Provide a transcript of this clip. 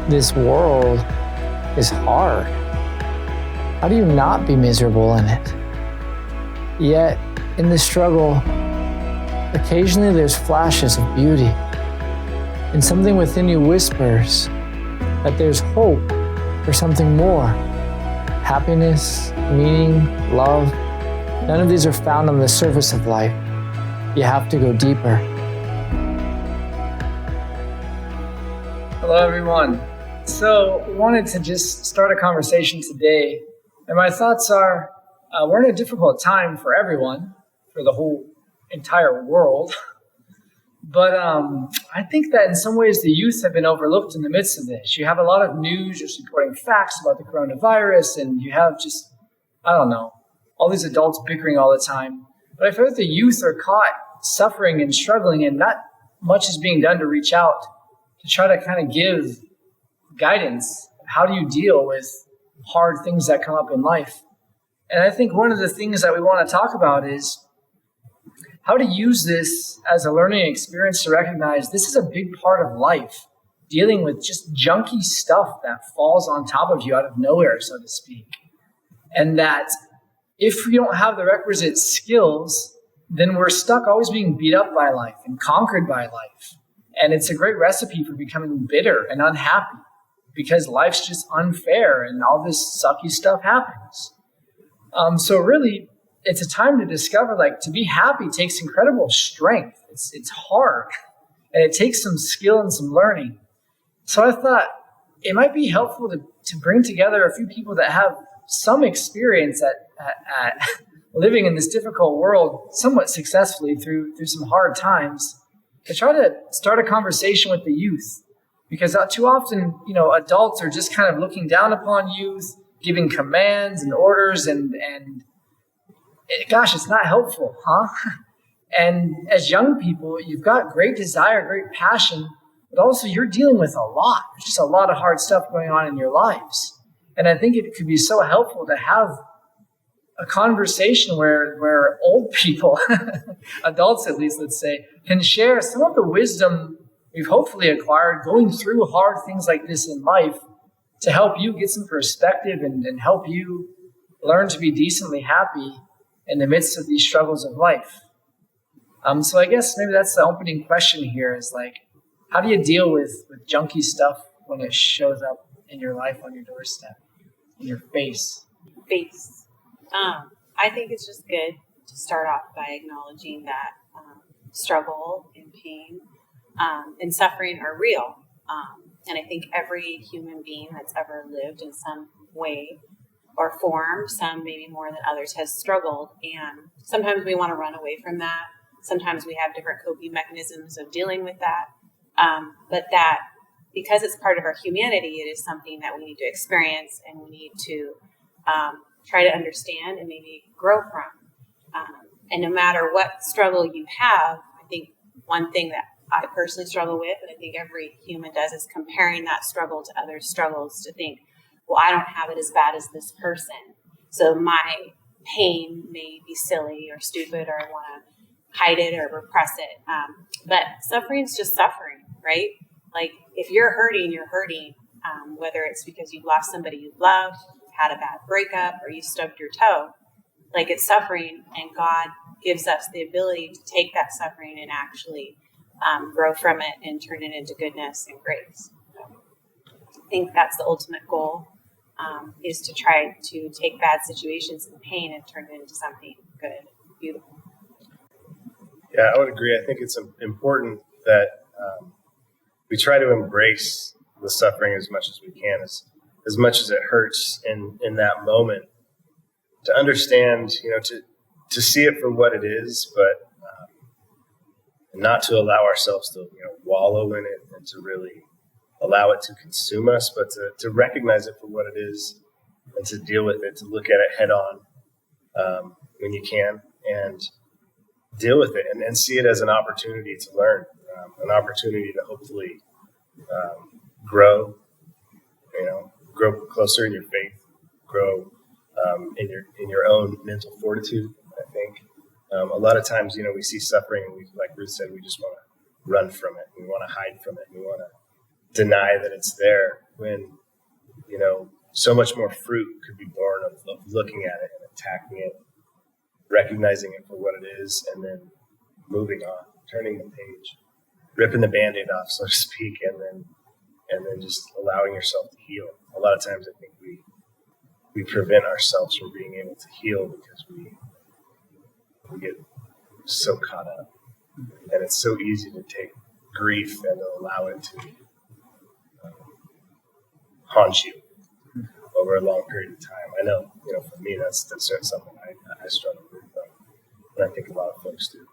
This world is hard. How do you not be miserable in it? Yet, in the struggle, occasionally there's flashes of beauty, and something within you whispers that there's hope for something more. Happiness, meaning, love, none of these are found on the surface of life. You have to go deeper. Hello, everyone. So, we wanted to just start a conversation today. And my thoughts are, we're in a difficult time for everyone, for the whole entire world. But I think that in some ways the youth have been overlooked in the midst of this. You have a lot of news just reporting facts about the coronavirus, and you have just, all these adults bickering all the time. But I feel like the youth are caught suffering and struggling, and not much is being done to reach out to try to kind of give guidance. How do you deal with hard things that come up in life? And I think one of the things that we want to talk about is how to use this as a learning experience to recognize this is a big part of life, dealing with just junky stuff that falls on top of you out of nowhere, so to speak. And that if you don't have the requisite skills, then we're stuck always being beat up by life and conquered by life. And it's a great recipe for becoming bitter and unhappy because life's just unfair and all this sucky stuff happens. So really, it's a time to discover, to be happy takes incredible strength. It's hard, and it takes some skill and some learning. So I thought it might be helpful to bring together a few people that have some experience at living in this difficult world somewhat successfully through some hard times, to try to start a conversation with the youth. Because too often, adults are just kind of looking down upon youth, giving commands and orders, and gosh, it's not helpful, huh? And as young people, you've got great desire, great passion, but also you're dealing with a lot. There's just a lot of hard stuff going on in your lives. And I think it could be so helpful to have a conversation where old people, adults at least, let's say, can share some of the wisdom we've hopefully acquired going through hard things like this in life to help you get some perspective and help you learn to be decently happy in the midst of these struggles of life. So I guess maybe that's the opening question here is how do you deal with junky stuff when it shows up in your life, on your doorstep, in your face? I think it's just good to start off by acknowledging that struggle and pain and suffering are real. And I think every human being that's ever lived in some way or form, some maybe more than others, has struggled. And sometimes we want to run away from that. Sometimes we have different coping mechanisms of dealing with that. But that, because it's part of our humanity, it is something that we need to experience and we need to try to understand and maybe grow from. And no matter what struggle you have, I think one thing that I personally struggle with, and I think every human does, is comparing that struggle to other struggles to think, well, I don't have it as bad as this person, so my pain may be silly or stupid, or I want to hide it or repress it. But suffering is just suffering, right? If you're hurting, you're hurting, whether it's because you've lost somebody you loved, had a bad breakup, or you stubbed your toe. It's suffering, and God gives us the ability to take that suffering and actually grow from it and turn it into goodness and grace. So I think that's the ultimate goal, is to try to take bad situations and pain and turn it into something good, beautiful. Yeah, I would agree. I think it's important that we try to embrace the suffering as much as we can, as much as it hurts in that moment, to understand, to see it for what it is, but not to allow ourselves to, wallow in it and to really allow it to consume us, but to recognize it for what it is and to deal with it, to look at it head on when you can, and deal with it and see it as an opportunity to learn, an opportunity to hopefully grow, grow closer in your faith, grow in your own mental fortitude, I think. A lot of times, we see suffering and like Ruth said, we just want to run from it. We want to hide from it. We want to deny that it's there. when, so much more fruit could be born of looking at it and attacking it, recognizing it for what it is, and then moving on, turning the page, ripping the Band-Aid off, so to speak, and then just allowing yourself to heal. A lot of times I think we prevent ourselves from being able to heal because we get so caught up. And it's so easy to take grief and to allow it to haunt you over a long period of time. I know, for me, that's certainly something I struggle with, and I think a lot of folks do.